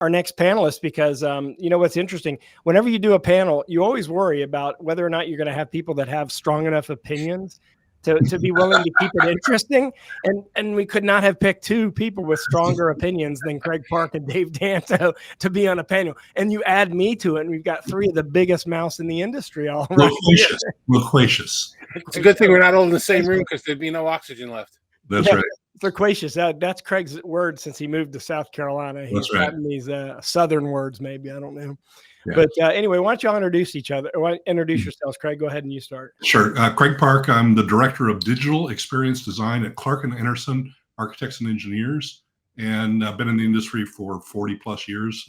our next panelist because you know what's interesting. Whenever you do a panel, you always worry about whether or not you're going to have people that have strong enough opinions to be willing to keep it interesting. And we could not have picked two people with stronger opinions than Craig Park and Dave Danto to be on a panel. And you add me to it, and we've got three of the biggest mouths in the industry all right. Loquacious. It's a good thing we're not all in the same room because there'd be no oxygen left. That's right. Loquacious. That's Craig's word since he moved to South Carolina. He's gotten these southern words, maybe. I don't know. Yeah. But anyway, why don't y'all introduce each other? Introduce yourselves, Craig. Go ahead and you start. Sure. Craig Park. I'm the Director of Digital Experience Design at Clark & Anderson Architects and Engineers, and I've been in the industry for 40 plus years.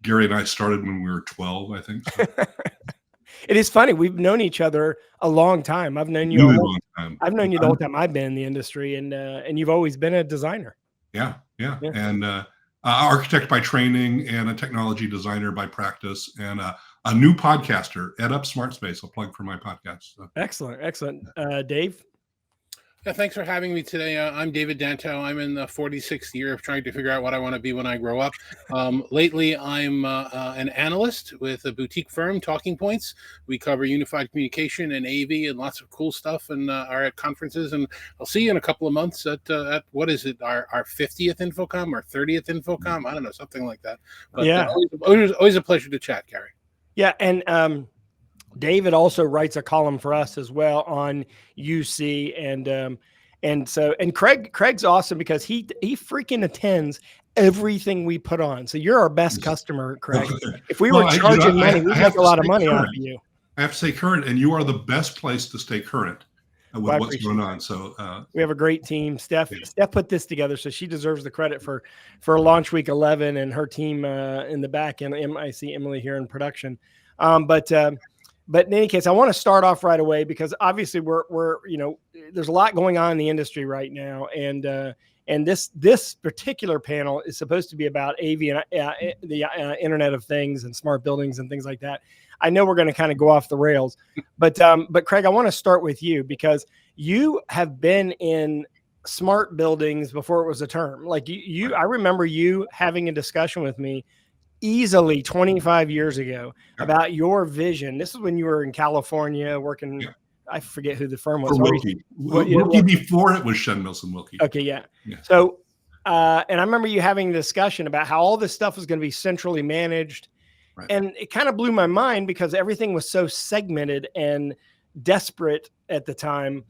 Gary and I started when we were 12, I think. So. It is funny. We've known each other a long time. I've known you a long time. I've known you the whole time I've been in the industry, and you've always been a designer. Yeah. And architect by training and a technology designer by practice, and a new podcaster, Ed Up Smart Space. I'll plug for my podcast. So. Excellent. Dave? Yeah, thanks for having me today. I'm David Danto. I'm in the 46th year of trying to figure out what I want to be when I grow up. Lately, I'm an analyst with a boutique firm, Talking Points. We cover unified communication and AV and lots of cool stuff, and are at conferences. And I'll see you in a couple of months at what is it, our 50th InfoComm or 30th InfoComm? I don't know, something like that. But yeah, always a pleasure to chat, Gary. Yeah, and David also writes a column for us as well on UC, and Craig's awesome because he freaking attends everything we put on. So you're our best customer, Craig. If we were charging money, we'd make a lot of money off of you. I have to say current, and you are the best place to stay current with what's going on. So we have a great team. Steph put this together, so she deserves the credit for launch week 11 and her team in the back end. I see Emily here in production, But in any case, I want to start off right away because obviously we're there's a lot going on in the industry right now, and this particular panel is supposed to be about AV and the Internet of Things and smart buildings and things like that. I know we're going to kind of go off the rails, but Craig, I want to start with you because you have been in smart buildings before it was a term. Like I remember you having a discussion with me easily 25 years ago about your vision. This is when you were in California working. I forget who the firm was. Wilkie before it was Shen Milson Wilkie. Okay. Yeah. So, and I remember you having a discussion about how all this stuff was going to be centrally managed. Right. And it kind of blew my mind because everything was so segmented and desperate at the time.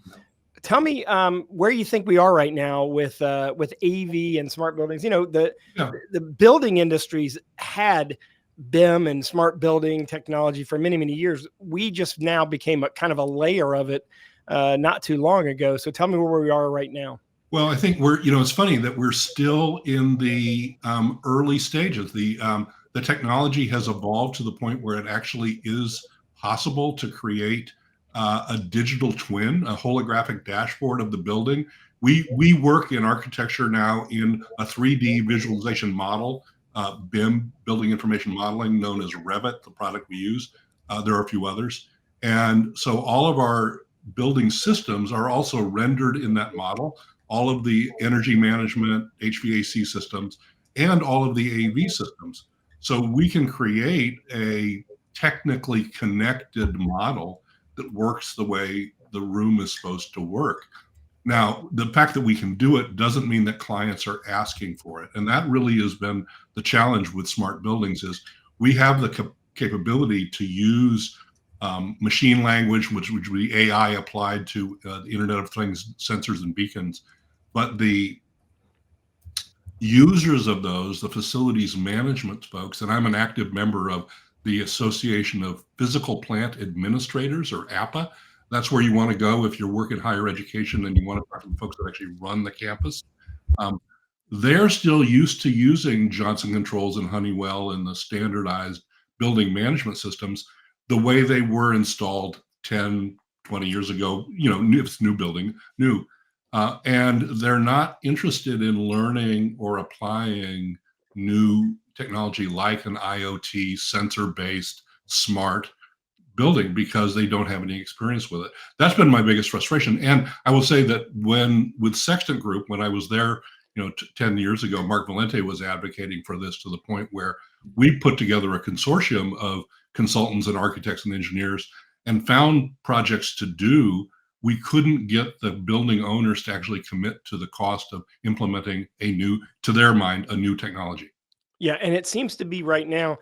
Tell me where you think we are right now with AV and smart buildings. You know, the building industries had BIM and smart building technology for many, many years. We just now became a kind of a layer of it not too long ago. So tell me where we are right now. Well, I think it's funny that we're still in the early stages. The technology has evolved to the point where it actually is possible to create a digital twin, a holographic dashboard of the building. We work in architecture now in a 3D visualization model, BIM, building information modeling, known as rAVe, the product we use. There are a few others. And so all of our building systems are also rendered in that model, all of the energy management, HVAC systems, and all of the AV systems. So we can create a technically connected model that works the way the room is supposed to work. Now, the fact that we can do it doesn't mean that clients are asking for it. And that really has been the challenge with smart buildings is we have the capability to use machine language, which would be AI applied to the Internet of Things, sensors and beacons. But the users of those, the facilities management folks, and I'm an active member of the Association of Physical Plant Administrators, or APA. That's where you want to go if you're working higher education and you want to talk to the folks that actually run the campus. They're still used to using Johnson Controls and Honeywell and the standardized building management systems the way they were installed 10, 20 years ago, if it's new building, new. And they're not interested in learning or applying new technology like an IoT sensor-based smart building because they don't have any experience with it. That's been my biggest frustration. And I will say that with Sextant Group, when I was their 10 years ago, Mark Valente was advocating for this to the point where we put together a consortium of consultants and architects and engineers and found projects to do. We couldn't get the building owners to actually commit to the cost of implementing to their mind, a new technology. Yeah, and it seems to be right now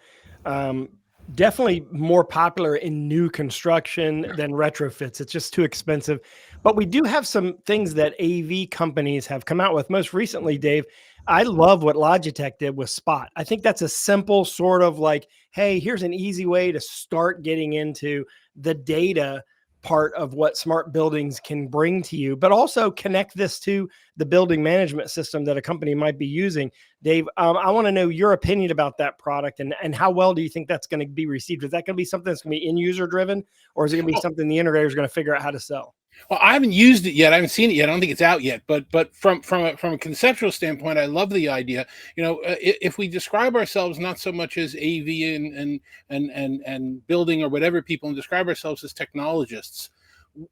definitely more popular in new construction than retrofits. It's just too expensive. But we do have some things that AV companies have come out with. Most recently, Dave, I love what Logitech did with Spot. I think that's a simple sort of like, hey, here's an easy way to start getting into the data part of what smart buildings can bring to you, but also connect this to the building management system that a company might be using. Dave, I want to know your opinion about that product and how well do you think that's going to be received? Is that going to be something that's going to be end user driven, or is it going to be something the integrator is going to figure out how to sell? Well, I haven't used it yet. I haven't seen it yet. I don't think it's out yet. But from a conceptual standpoint, I love the idea. If we describe ourselves not so much as AV and building or whatever people, and describe ourselves as technologists,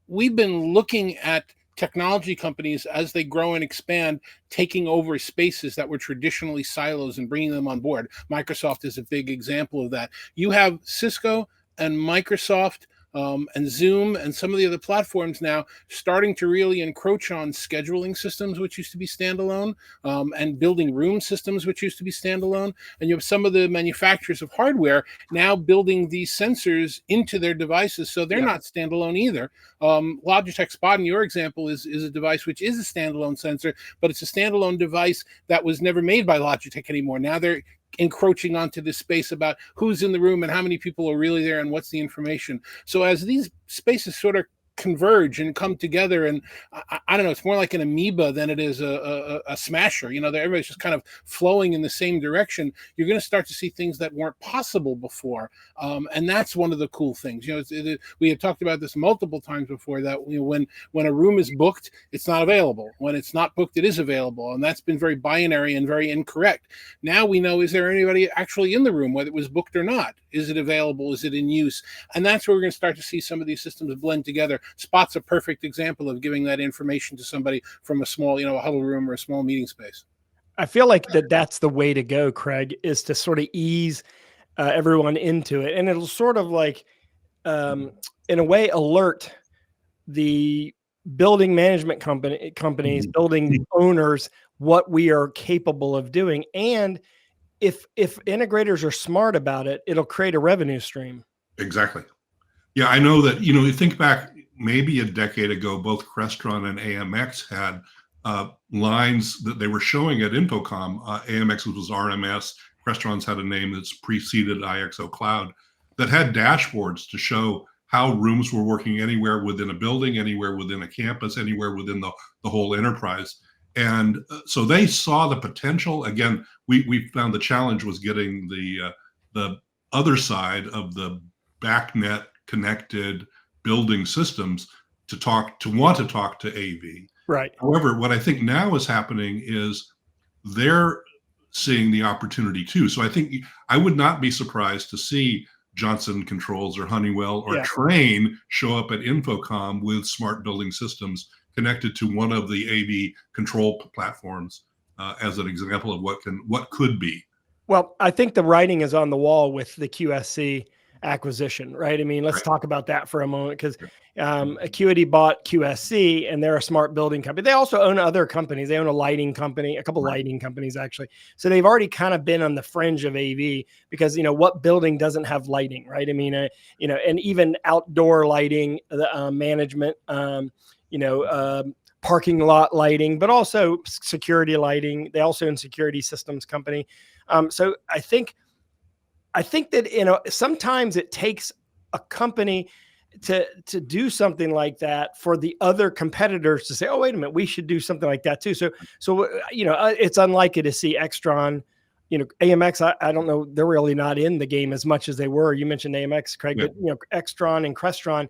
we've been looking at technology companies as they grow and expand, taking over spaces that were traditionally silos and bringing them on board. Microsoft is a big example of that. You have Cisco and Microsoft and Zoom and some of the other platforms now starting to really encroach on scheduling systems, which used to be standalone, and building room systems, which used to be standalone. And you have some of the manufacturers of hardware now building these sensors into their devices, so they're not standalone either. Logitech Spot, in your example, is a device which is a standalone sensor, but it's a standalone device that was never made by Logitech anymore. Now they're encroaching onto this space about who's in the room and how many people are really there and what's the information. So as these spaces sort of converge and come together, and I don't know, it's more like an amoeba than it is a smasher. Everybody's just kind of flowing in the same direction. You're going to start to see things that weren't possible before, and that's one of the cool things. We had talked about this multiple times before, that when a room is booked, it's not available. When it's not booked, it is available, and that's been very binary and very incorrect. Now we know, is there anybody actually in the room, whether it was booked or not? Is it available? Is it in use? And that's where we're going to start to see some of these systems blend together. Spot's a perfect example of giving that information to somebody from a small, a huddle room or a small meeting space. I feel like that's the way to go, Craig, is to sort of ease everyone into it. And it'll sort of like, in a way, alert the building management companies, building owners, what we are capable of doing. And if integrators are smart about it, it'll create a revenue stream. Exactly. Yeah, I know that, you think back maybe a decade ago, both Crestron and AMX had lines that they were showing at InfoComm. AMX was RMS. Crestron's had a name that's preceded IXO Cloud, that had dashboards to show how rooms were working anywhere within a building, anywhere within a campus, anywhere within the whole enterprise. And so they saw the potential. Again, we found the challenge was getting the other side of the backnet connected building systems to want to talk to AV. Right. However, what I think now is happening is they're seeing the opportunity too. So I think I would not be surprised to see Johnson Controls or Honeywell or Trane show up at InfoComm with smart building systems connected to one of the AV control platforms as an example of what could be. Well, I think the writing is on the wall with the QSC acquisition, right? I mean, let's talk about that for a moment, because Acuity bought QSC and they're a smart building company. They also own other companies. They own a lighting company, a couple lighting companies actually. So they've already kind of been on the fringe of AV, because what building doesn't have lighting, right? I mean, and even outdoor lighting, management, parking lot lighting, but also security lighting. They also own security systems company. So I think that, sometimes it takes a company to do something like that for the other competitors to say, oh, wait a minute, we should do something like that too. So it's unlikely to see Extron, AMX. I don't know. They're really not in the game as much as they were. You mentioned AMX, Craig, but Extron and Crestron,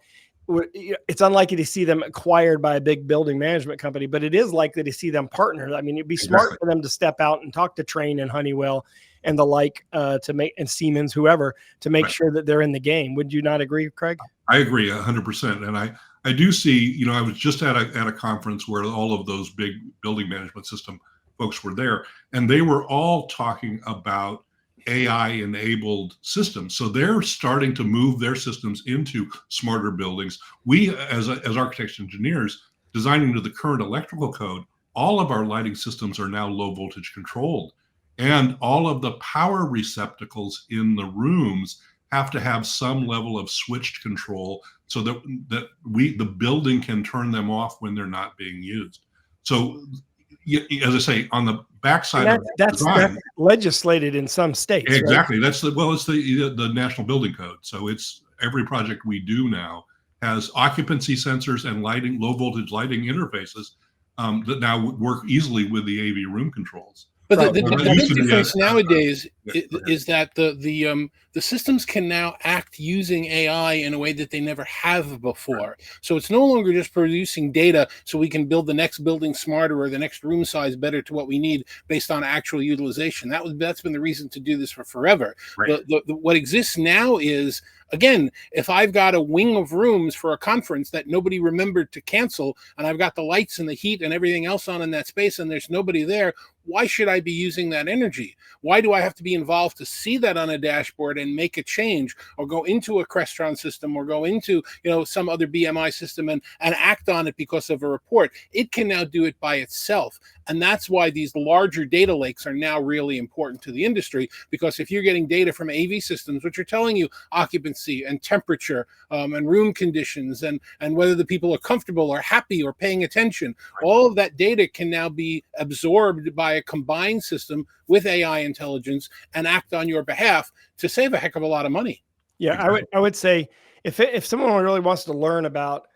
it's unlikely to see them acquired by a big building management company, but it is likely to see them partner. I mean, it'd be smart for them to step out and talk to Trane and Honeywell and the like, and Siemens, whoever, to make sure that they're in the game. Would you not agree, Craig? I agree 100%. And I do see, I was just at a conference where all of those big building management system folks were there, and they were all talking about AI-enabled systems. So they're starting to move their systems into smarter buildings. We, as architects and engineers, designing to the current electrical code, all of our lighting systems are now low voltage controlled. And all of the power receptacles in the rooms have to have some level of switched control so that the building can turn them off when they're not being used. So, as I say, on the backside of that's legislated in some states. Exactly. Right? It's the National Building Code. So it's every project we do now has occupancy sensors and lighting, low voltage lighting interfaces that now work easily with the AV room controls. But the big difference nowadays is that the systems can now act using AI in a way that they never have before. So it's no longer just producing data so we can build the next building smarter or the next room size better to what we need based on actual utilization. That's been the reason to do this for forever. Right. What exists now is, again, if I've got a wing of rooms for a conference that nobody remembered to cancel, and I've got the lights and the heat and everything else on in that space, and there's nobody there, why should I be using that energy? Why do I have to be involved to see that on a dashboard and make a change, or go into a Crestron system, or go into some other BMI system and act on it because of a report? It can now do it by itself. And that's why these larger data lakes are now really important to the industry, because if you're getting data from AV systems, which are telling you occupancy and temperature and room conditions and whether the people are comfortable or happy or paying attention, all of that data can now be absorbed by a combined system with AI intelligence and act on your behalf to save a heck of a lot of money. Yeah, I would say if someone really wants to learn about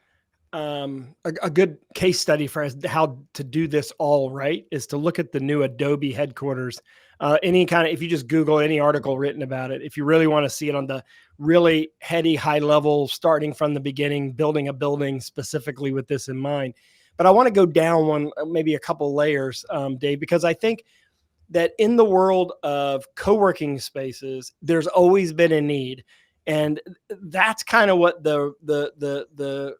a good case study for how to do this all right is to look at the new Adobe headquarters. If you just Google any article written about it, if you really want to see it on the really heady, high level, starting from the beginning, building a building specifically with this in mind. But I want to go down maybe a couple layers, Dave, because I think that in the world of co-working spaces, there's always been a need. And that's kind of what the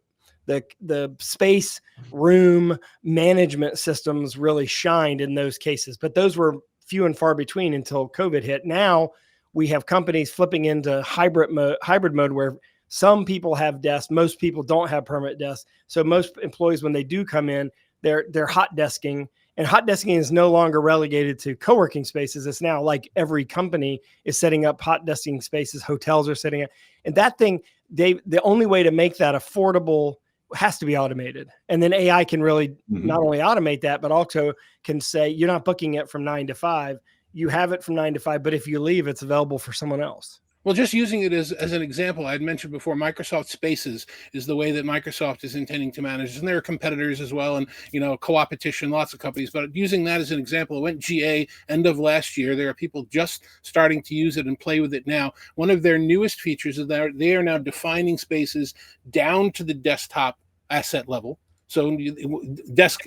space room management systems really shined in those cases. But those were few and far between until COVID hit. Now we have companies flipping into hybrid mode where some people have desks, most people don't have permanent desks. So most employees, when they do come in, they're hot desking. And hot desking is no longer relegated to co-working spaces. It's now like every company is setting up hot desking spaces. Hotels are setting up. And that thing, Dave, the only way to make that affordable has to be automated. And then AI can really not only automate that, but also can say, you're not booking it from 9 to 5. You have it from 9 to 5, but if you leave, it's available for someone else. Well, just using it as an example, I had mentioned before, Microsoft Spaces is the way that Microsoft is intending to manage. And there are competitors as well, and co-opetition, lots of companies. But using that as an example, it went GA end of last year. There are people just starting to use it and play with it now. One of their newest features is that they are now defining spaces down to the desktop asset level. So desk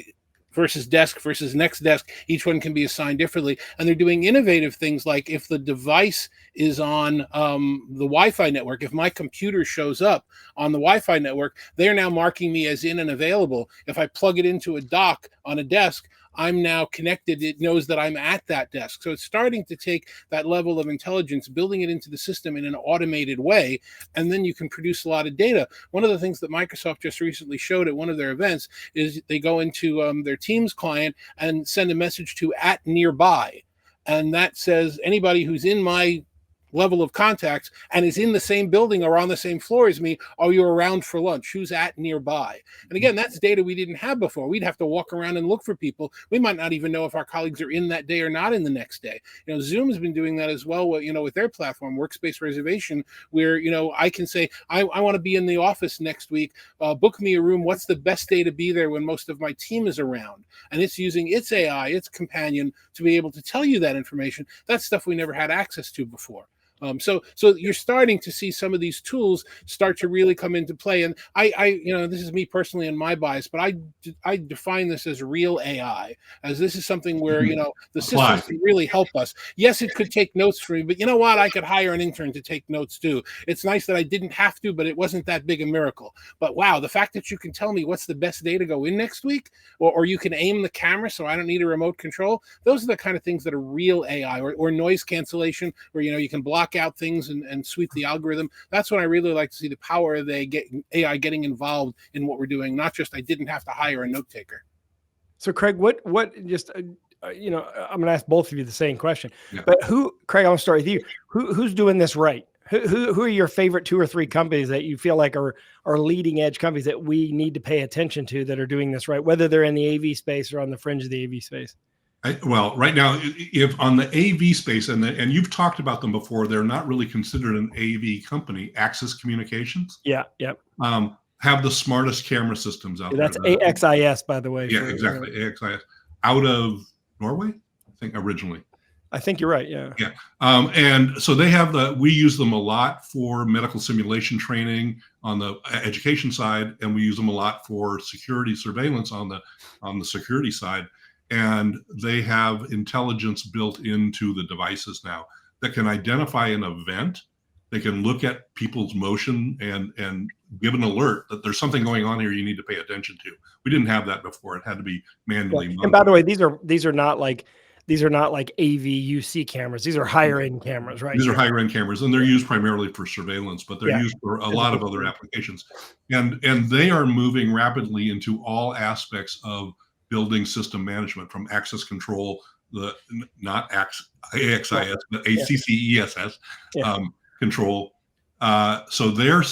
versus next desk, each one can be assigned differently. And they're doing innovative things like if the device is on the Wi-Fi network, if my computer shows up on the Wi-Fi network, they're now marking me as in and available. If I plug it into a dock on a desk, I'm now connected. It knows that I'm at that desk. So it's starting to take that level of intelligence, building it into the system in an automated way, and then you can produce a lot of data. One of the things that Microsoft just recently showed at one of their events is they go into their Teams client and send a message to @nearby. And that says anybody who's in my level of contacts and is in the same building or on the same floor as me, are you around for lunch? Who's at nearby? And again, that's data we didn't have before. We'd have to walk around and look for people. We might not even know if our colleagues are in that day or not in the next day. Zoom has been doing that as well, with their platform, Workspace Reservation, where, I can say, I want to be in the office next week, book me a room. What's the best day to be there when most of my team is around? And it's using its AI, its companion, to be able to tell you that information. That's stuff we never had access to before. So you're starting to see some of these tools start to really come into play. And this is me personally and my bias, but I define this as real AI, as this is something where, the systems can really help us. Yes, it could take notes for me, but you know what? I could hire an intern to take notes too. It's nice that I didn't have to, but it wasn't that big a miracle. But wow, the fact that you can tell me what's the best day to go in next week, or you can aim the camera so I don't need a remote control, those are the kind of things that are real AI, or noise cancellation, where you can block out things and sweep the algorithm. That's when I really like to see the power of AI getting involved in what we're doing, not just I didn't have to hire a note taker. So Craig, what just I'm going to ask both of you the same question, Yeah. but Craig, I want to start with you. Who's doing this right? Who are your favorite 2 or 3 companies that you feel like are leading edge companies that we need to pay attention to that are doing this right, whether they're in the AV space or on the fringe of the AV space? Well, right now, if on the AV space, and you've talked about them before, they're not really considered an AV company. Access Communications, have the smartest camera systems out there. That's AXIS, by the way. Yeah, exactly. AXIS, out of Norway, I think originally. I think you're right. Yeah. Yeah. And so they have we use them a lot for medical simulation training on the education side, and we use them a lot for security surveillance on the security side. And they have intelligence built into the devices now that can identify an event. They can look at people's motion and give an alert that there's something going on here you need to pay attention to. We didn't have that before. It had to be manually. Yeah. And by the way, these are not like AV UC cameras. These are higher end cameras, right? These are higher end cameras, and they're used primarily for surveillance, but they're used for a lot of other applications. And they are moving rapidly into all aspects of building system management, from access control, not AXIS, but ACCESS control. So they're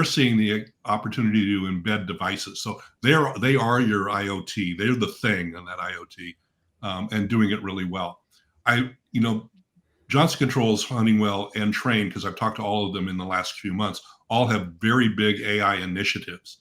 seeing the opportunity to embed devices. So they are your IoT. They're the thing on that IoT. And doing it really well. Johnson Controls, Honeywell, and Trane, because I've talked to all of them in the last few months, all have very big AI initiatives.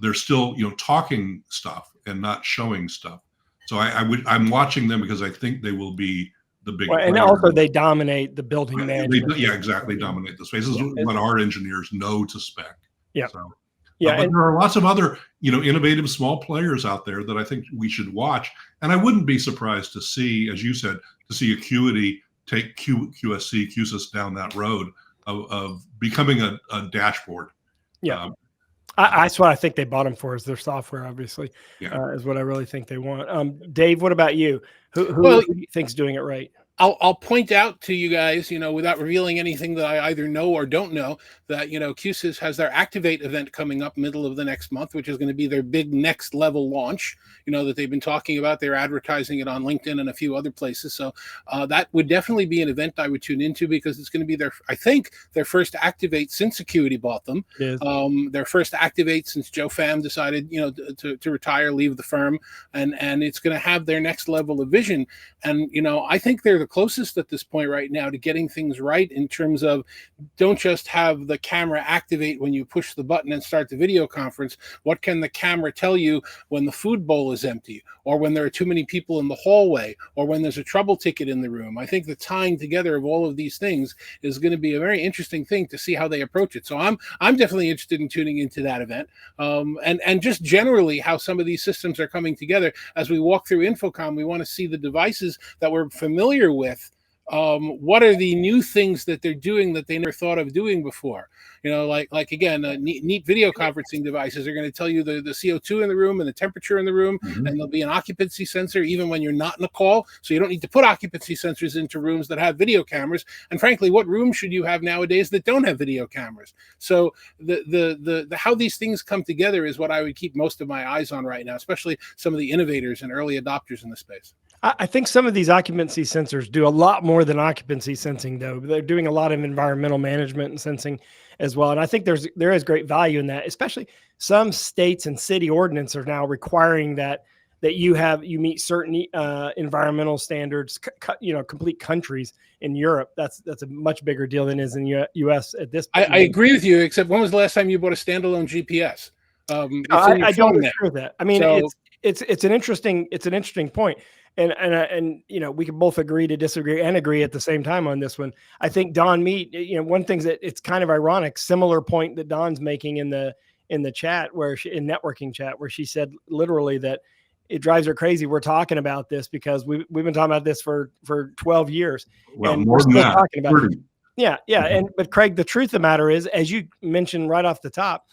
They're still, talking stuff and not showing stuff. So I'm watching them because I think they will be the big. Right, and also they dominate the building management. Exactly. Dominate the space. This is what our engineers know to spec. Yeah. So. Yeah, but there are lots of other, innovative small players out there that I think we should watch. And I wouldn't be surprised to see, as you said, Acuity take QSys down that road of becoming a dashboard. Yeah, that's what I think they bought them for, is their software. Obviously, is what I really think they want. Dave, what about you? Who do you think's doing it right? I'll point out to you guys, without revealing anything that I either know or don't know, that, QSys has their Activate event coming up middle of the next month, which is going to be their big next level launch, that they've been talking about. They're advertising it on LinkedIn and a few other places. So that would definitely be an event I would tune into, because it's going to be their first Activate since Acuity bought them. Their first Activate since Joe Pham decided, to retire, leave the firm, and it's going to have their next level of vision. And, I think they're the closest at this point right now to getting things right, in terms of, don't just have the camera activate when you push the button and start the video conference. What can the camera tell you when the food bowl is empty, or when there are too many people in the hallway, or when there's a trouble ticket in the room? I think the tying together of all of these things is going to be a very interesting thing to see how they approach it. So I'm definitely interested in tuning into that event, and just generally how some of these systems are coming together. As we walk through InfoComm, we want to see the devices that we're familiar with. What are the new things that they're doing that they never thought of doing before? Like again, neat video conferencing devices are going to tell you the CO2 in the room and the temperature in the room, and there'll be an occupancy sensor even when you're not in a call. So you don't need to put occupancy sensors into rooms that have video cameras. And frankly, what room should you have nowadays that don't have video cameras? So the how these things come together is what I would keep most of my eyes on right now, especially some of the innovators and early adopters in the space. I think some of these occupancy sensors do a lot more than occupancy sensing, though. They're doing a lot of environmental management and sensing as well. And I think there is great value in that, especially some states and city ordinance are now requiring that you meet certain environmental standards, complete countries in Europe. That's a much bigger deal than is in US at this point. I agree with you, except when was the last time you bought a standalone GPS? I don't agree with that. I mean, so, it's an interesting point. and we can both agree to disagree and agree at the same time on this one. I think Don Meat, one thing that it's kind of ironic, similar point that Don's making in the chat in networking chat, where she said literally that it drives her crazy. We're talking about this because we've been talking about this for 12 years. Well, and more we're than still that, talking about 30. it. Yeah. Mhm. But Craig, the truth of the matter is, as you mentioned right off the top,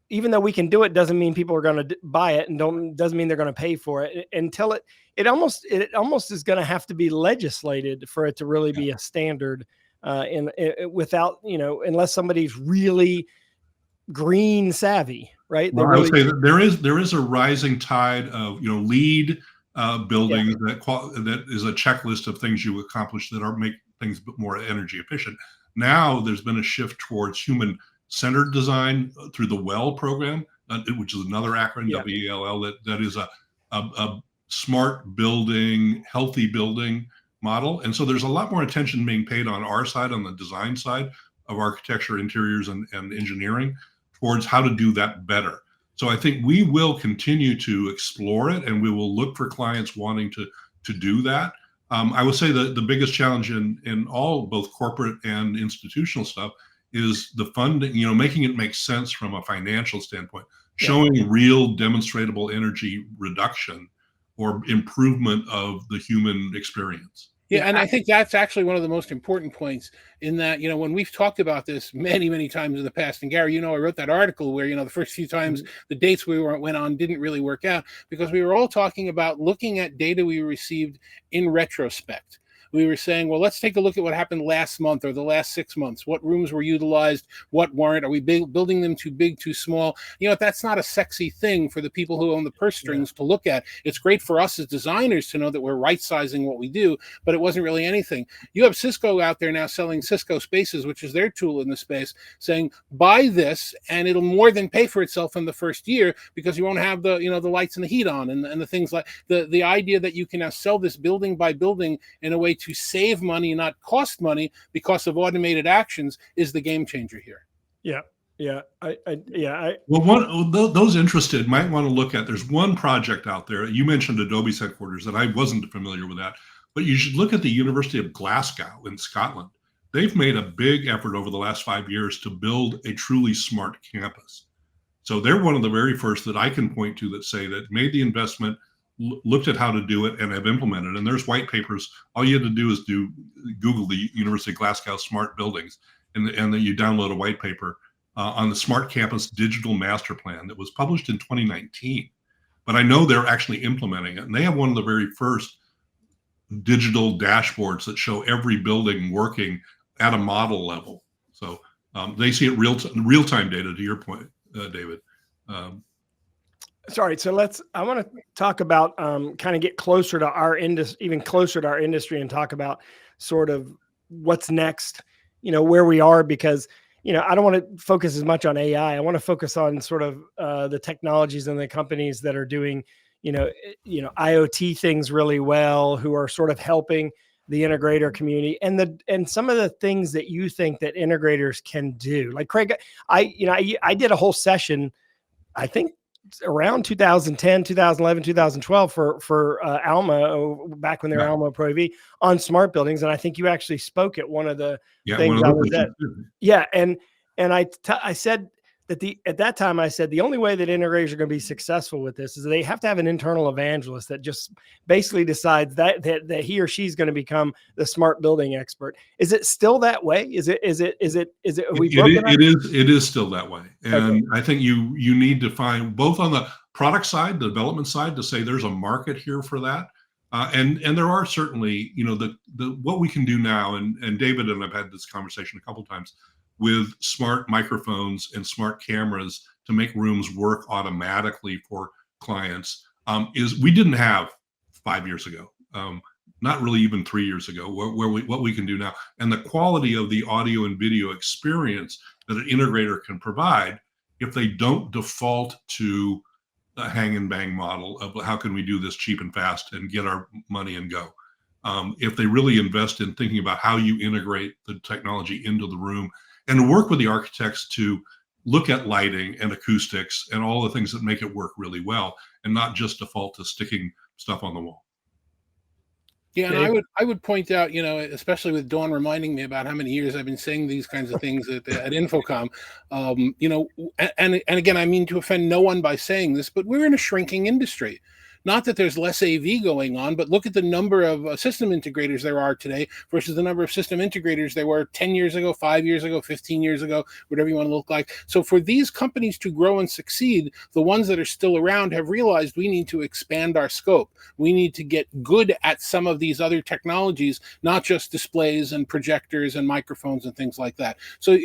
even though we can do it, doesn't mean people are going to buy it, and doesn't mean they're going to pay for it until it almost is going to have to be legislated for it to really be a standard. Without, unless somebody's really green savvy, right? Well, I would say that there is a rising tide of LEED buildings that is a checklist of things you accomplish that make things more energy efficient. Now there's been a shift towards human-centered design through the WELL program, which is another acronym, WELL, that is a smart building, healthy building model. And so there's a lot more attention being paid on our side, on the design side of architecture, interiors, and engineering, towards how to do that better. So I think we will continue to explore it, and we will look for clients wanting to do that. I would say that the biggest challenge in all, both corporate and institutional stuff, is the funding, making it make sense from a financial standpoint, showing real demonstrable energy reduction or improvement of the human experience. Yeah, and I think that's actually one of the most important points, in that, when we've talked about this many, many times in the past, and Gary, I wrote that article where, the first few times the dates we went on didn't really work out, because we were all talking about looking at data we received in retrospect. We were saying, well, let's take a look at what happened last month or the last 6 months. What rooms were utilized? What weren't? Are we building them too big, too small? That's not a sexy thing for the people who own the purse strings to look at. It's great for us as designers to know that we're right-sizing what we do, but it wasn't really anything. You have Cisco out there now selling Cisco Spaces, which is their tool in the space, saying, buy this and it'll more than pay for itself in the first year, because you won't have the lights and the heat on, and the things like the idea that you can now sell this building by building in a way to save money, not cost money, because of automated actions, is the game changer here. Well, those interested might want to look at, there's one project out there. You mentioned Adobe's headquarters, and I wasn't familiar with that, but you should look at the University of Glasgow in Scotland. They've made a big effort over the last 5 years to build a truly smart campus. So they're one of the very first that I can point to that say that made the investment, looked at how to do it, and have implemented. And there's white papers. All you had to do is Google the University of Glasgow smart buildings, and then you download a white paper on the Smart Campus Digital Master Plan that was published in 2019. But I know they're actually implementing it, and they have one of the very first digital dashboards that show every building working at a model level. So they see it real-time data, to your point, David. Sorry. So I want to talk about kind of get closer to our industry, even closer to our industry, and talk about sort of what's next, where we are, because, I don't want to focus as much on AI. I want to focus on sort of the technologies and the companies that are doing, IoT things really well, who are sort of helping the integrator community, and some of the things that you think that integrators can do. Like Craig, I did a whole session, I think, around 2010, 2011, 2012 for Alma, back when they were Alma Pro AV, on smart buildings. And I think you actually spoke at one of the things I was at. Yeah. And I said that at that time, I said, the only way that integrators are going to be successful with this is they have to have an internal evangelist that just basically decides that he or she's going to become the smart building expert. Is it still that way? It is still that way. And I think you need to find, both on the product side, the development side, to say there's a market here for that. And there are certainly, what we can do now, and David and I've had this conversation a couple of times, with smart microphones and smart cameras to make rooms work automatically for clients, is we didn't have 5 years ago, not really even 3 years ago, what we can do now. And the quality of the audio and video experience that an integrator can provide, if they don't default to a hang and bang model of how can we do this cheap and fast and get our money and go. If they really invest in thinking about how you integrate the technology into the room, and work with the architects to look at lighting and acoustics and all the things that make it work really well, and not just default to sticking stuff on the wall. Yeah, and Dave? I would point out, especially with Dawn reminding me about how many years I've been saying these kinds of things at Infocom, and again, I mean to offend no one by saying this, but we're in a shrinking industry. Not that there's less AV going on, but look at the number of system integrators there are today versus the number of system integrators there were 10 years ago, 5 years ago, 15 years ago, whatever you want to look like. So for these companies to grow and succeed, the ones that are still around have realized we need to expand our scope. We need to get good at some of these other technologies, not just displays and projectors and microphones and things like that. So,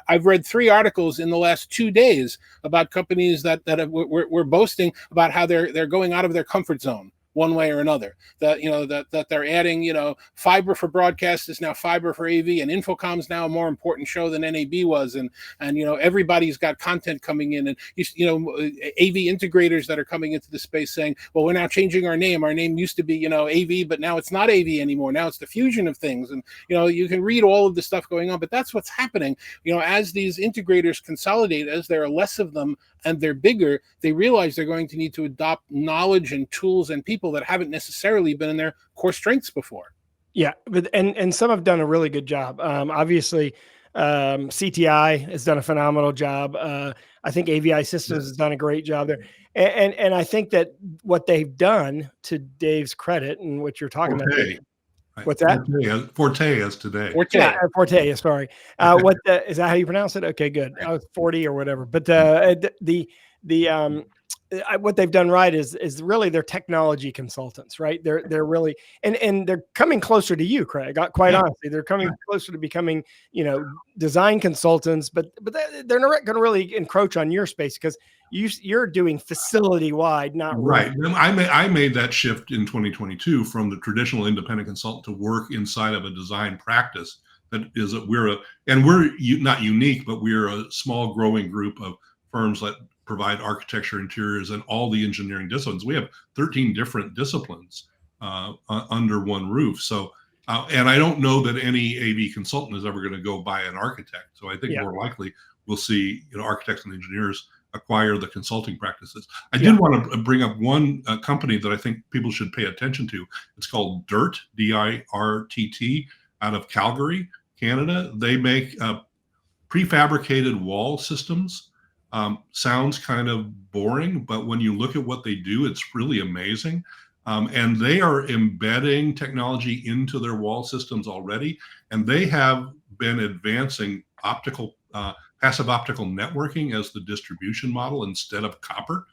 I've read 3 articles in the last 2 days about companies that were boasting about how they're going out of their comfort zone one way or another, that they're adding, fiber for broadcast is now fiber for AV, and Infocom's now a more important show than NAB was. And everybody's got content coming in, and AV integrators that are coming into the space saying, well, we're now changing our name. Our name used to be, AV, but now it's not AV anymore. Now it's the fusion of things. And, you can read all of the stuff going on, but that's what's happening. As these integrators consolidate, as there are less of them and they're bigger, they realize they're going to need to adopt knowledge and tools and people that haven't necessarily been in their core strengths before. Yeah, but and some have done a really good job. Obviously, CTI has done a phenomenal job. I think AVI Systems has done a great job there. And I think that what they've done, to Dave's credit, and what you're talking about. What's that? Forte as today. Forte. Yeah, Forte. Sorry. Is that how you pronounce it? Okay, good. I was 40 or whatever. But what they've done right is really they're technology consultants, right? They're really and they're coming closer to you, Craig. Quite honestly, they're coming closer to becoming design consultants, but they're not going to really encroach on your space because you're doing facility wide, not right. I made that shift in 2022 from the traditional independent consultant to work inside of a design practice. That is we're not unique, but we're a small growing group of firms that provide architecture, interiors, and all the engineering disciplines. We have 13 different disciplines under one roof. So, and I don't know that any AV consultant is ever going to go buy an architect. So I think more likely we'll see architects and engineers acquire the consulting practices. I did want to bring up one company that I think people should pay attention to. It's called DIRTT, DIRTT, out of Calgary, Canada. They make prefabricated wall systems. Sounds kind of boring, but when you look at what they do, it's really amazing. And they are embedding technology into their wall systems already. And they have been advancing passive optical networking as the distribution model instead of copper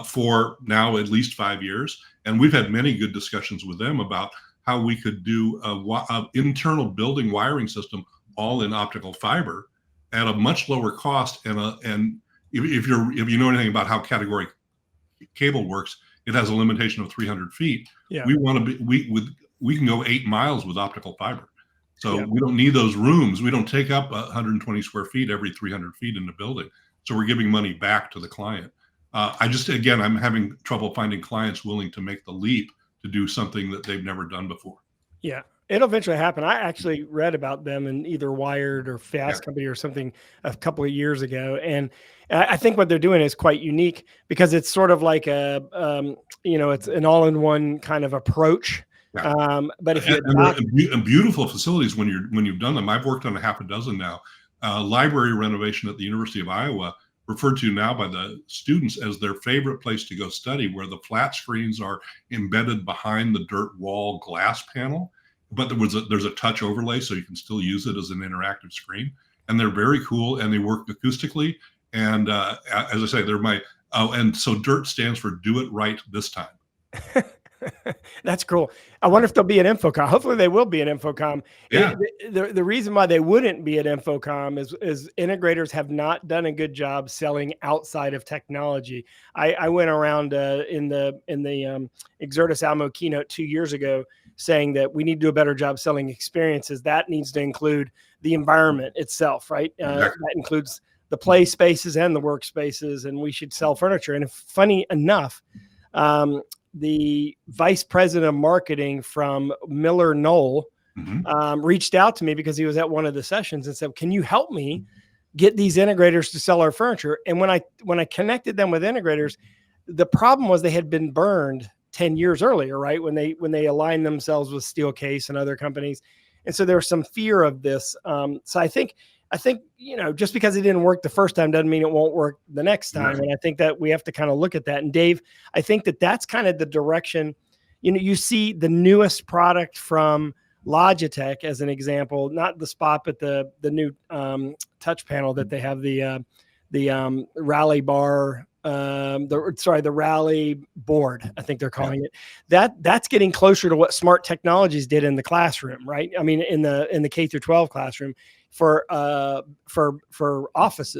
for now at least 5 years. And we've had many good discussions with them about how we could do an internal building wiring system all in optical fiber at a much lower cost. And if you know anything about how category cable works, it has a limitation of 300 feet. Yeah. We can go 8 miles with optical fiber. So we don't need those rooms. We don't take up 120 square feet every 300 feet in the building. So we're giving money back to the client. I'm having trouble finding clients willing to make the leap to do something that they've never done before. Yeah, it'll eventually happen. I actually read about them in either Wired or Fast Company or something a couple of years ago. And I think what they're doing is quite unique because it's sort of like it's an all-in-one kind of approach. Yeah. But if and beautiful facilities when you've done them. I've worked on a half a dozen now. Library renovation at the University of Iowa, referred to now by the students as their favorite place to go study, where the flat screens are embedded behind the dirt wall glass panel, but there's a touch overlay, so you can still use it as an interactive screen. And they're very cool, and they work acoustically. And as I say, and so DIRTT stands for Do It Right This Time. That's cool. I wonder if they'll be at Infocom. Hopefully they will be at Infocom. Yeah. The reason why they wouldn't be at Infocom is integrators have not done a good job selling outside of technology. I went around in the Exertis Almo keynote 2 years ago saying that we need to do a better job selling experiences. That needs to include the environment itself, right? That includes the play spaces and the workspaces, and we should sell furniture. And funny enough, the vice president of marketing from Miller Knoll reached out to me because he was at one of the sessions and said, can you help me get these integrators to sell our furniture? And when I connected them with integrators, the problem was they had been burned 10 years earlier, right? When they aligned themselves with Steelcase and other companies. And so there's some fear of this. So I think, just because it didn't work the first time doesn't mean it won't work the next time. Right. And I think that we have to kind of look at that. And Dave, I think that that's kind of the direction, you see the newest product from Logitech as an example, not the Spot, but the new touch panel that they have, the Rally bar, the Rally board, I think they're calling it. That's getting closer to what Smart Technologies did in the classroom, right? I mean, in the K through 12 classroom for office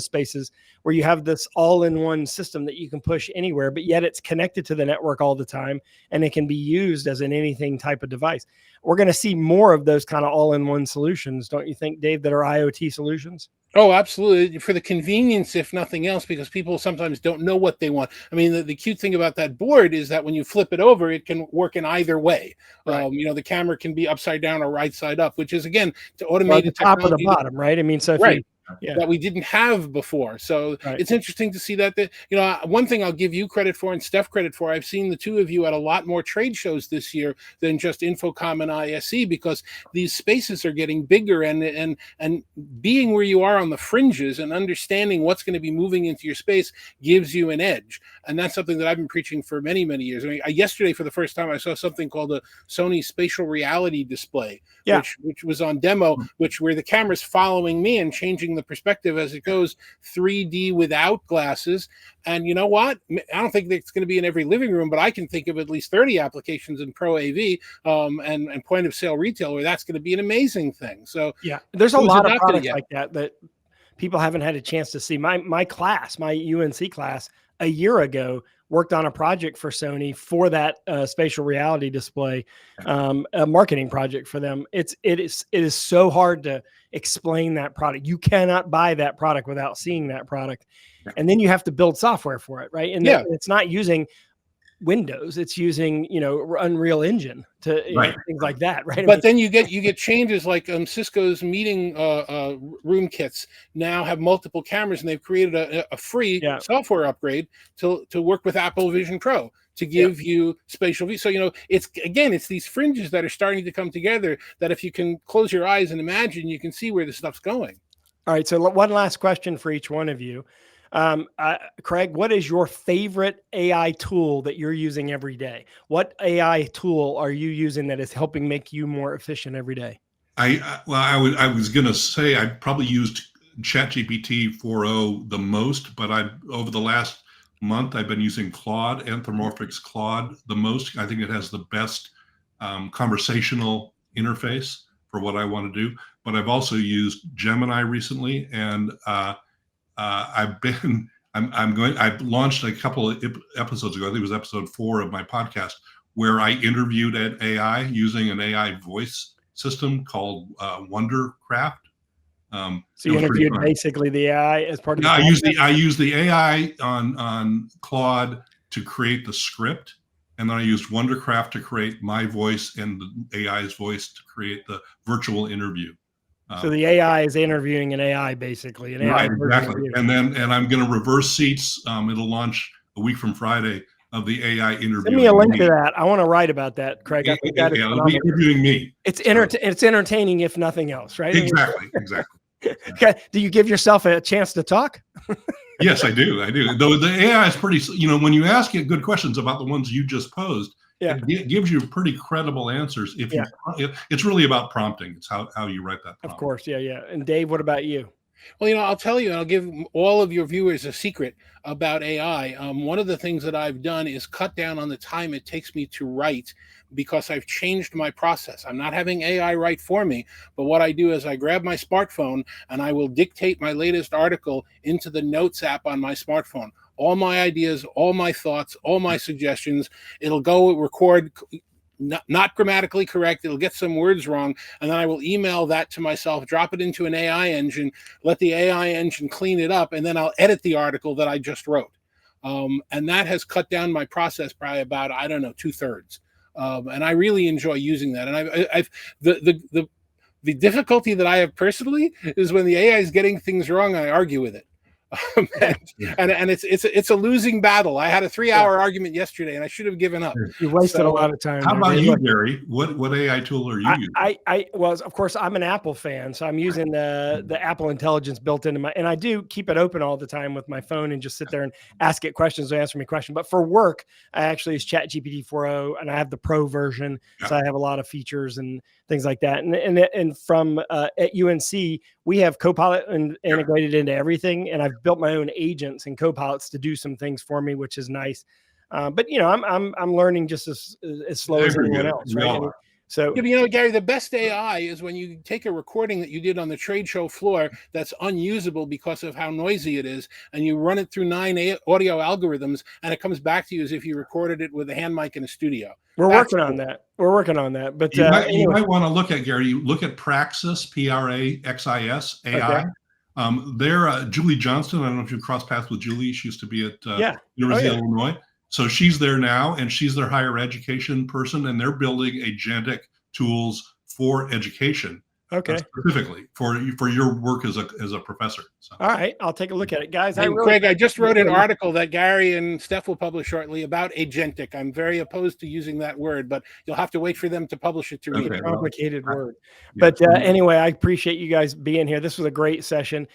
spaces where you have this all-in-one system that you can push anywhere, but yet it's connected to the network all the time, and it can be used as an anything type of device. We're going to see more of those kind of all-in-one solutions, don't you think, Dave, that are IoT solutions? Oh, absolutely. For the convenience, if nothing else, because people sometimes don't know what they want. I mean, the cute thing about that board is that when you flip it over, it can work in either way. Right. The camera can be upside down or right side up, which is, again, to automate the top or the bottom, right? I mean, so if right. that we didn't have before. So it's interesting to see that, one thing I'll give you credit for and Steph credit for, I've seen the two of you at a lot more trade shows this year than just Infocom and ISE, because these spaces are getting bigger, and being where you are on the fringes and understanding what's going to be moving into your space gives you an edge. And that's something that I've been preaching for many, many years. I mean, yesterday, for the first time, I saw something called a Sony spatial reality display, which was on demo, where the camera's following me and changing the perspective as it goes 3D without glasses. And you know what? I don't think it's going to be in every living room, but I can think of at least 30 applications in Pro AV and point of sale retail where that's going to be an amazing thing. So there's a lot of products like that people haven't had a chance to see. My UNC class a year ago worked on a project for Sony for that spatial reality display, a marketing project for them. It is so hard to explain that product. You cannot buy that product without seeing that product. And then you have to build software for it, right? And it's not using Windows, it's using Unreal Engine to things like that, right? But then you get changes like Cisco's meeting room kits now have multiple cameras, and they've created a free software upgrade to work with Apple Vision Pro to give you spatial view. So it's these fringes that are starting to come together, that if you can close your eyes and imagine, you can see where this stuff's going. All right, so one last question for each one of you. Craig, what is your favorite AI tool that you're using every day? What AI tool are you using that is helping make you more efficient every day? I was going to say I probably used ChatGPT 4.0 the most, but over the last month I've been using Claude, Anthropomorphic's Claude, the most. I think it has the best conversational interface for what I want to do. But I've also used Gemini recently, and I launched a couple of episodes ago, I think it was episode 4 of my podcast, where I interviewed an AI using an AI voice system called Wondercraft. So you interviewed basically the AI as part of the I used the AI on Claude to create the script, and then I used Wondercraft to create my voice and the AI's voice to create the virtual interview. So the AI is interviewing an AI, basically. Right, exactly. And I'm going to reverse seats. It'll launch a week from Friday of the AI interview. Send me a link to that. I want to write about that, Craig. I think that is it'll be interviewing me. It's entertaining, if nothing else, right? Exactly. Okay. Do you give yourself a chance to talk? Yes, I do. Though the AI is pretty, when you ask it good questions about the ones you just posed, it gives you pretty credible answers. It's really about prompting. It's how you write that prompt. Of course. Yeah. And Dave, what about you? Well, I'll tell you, and I'll give all of your viewers a secret about AI. One of the things that I've done is cut down on the time it takes me to write, because I've changed my process. I'm not having AI write for me, but what I do is I grab my smartphone and I will dictate my latest article into the Notes app on my smartphone. All my ideas, all my thoughts, all my suggestions. It'll go record, not grammatically correct. It'll get some words wrong. And then I will email that to myself, drop it into an AI engine, let the AI engine clean it up, and then I'll edit the article that I just wrote. And that has cut down my process by about, 2/3. And I really enjoy using that. And the difficulty that I have personally is when the AI is getting things wrong, I argue with it. And it's a losing battle. I had a 3-hour argument yesterday, and I should have given up. You wasted a lot of time. How about you, Gary? What AI tool are you using? Well, of course, I'm an Apple fan, so I'm using the Apple Intelligence built into my, and I do keep it open all the time with my phone and just sit there and ask it questions or answer me questions. But for work, I actually use ChatGPT 4.0, and I have the Pro version, so I have a lot of features and things like that. And from at UNC, we have Copilot integrated into everything, and I've built my own agents and Copilots to do some things for me, which is nice. But I'm learning just as slow as anyone else, right? So, Gary, the best AI is when you take a recording that you did on the trade show floor that's unusable because of how noisy it is, and you run it through 9 audio algorithms, and it comes back to you as if you recorded it with a hand mic in a studio. We're working on that. But you might want to look at, Gary. You look at Praxis, Praxis AI. Okay. They're Julie Johnston. I don't know if you crossed paths with Julie. She used to be at University of Illinois. So she's there now, and she's their higher education person, and they're building agentic tools for education. Okay. Specifically for your work as a professor. So. All right, I'll take a look at it, guys. Craig, I just wrote an article that Gary and Steph will publish shortly about agentic. I'm very opposed to using that word, but you'll have to wait for them to publish it to read. Complicated word. But anyway, I appreciate you guys being here. This was a great session.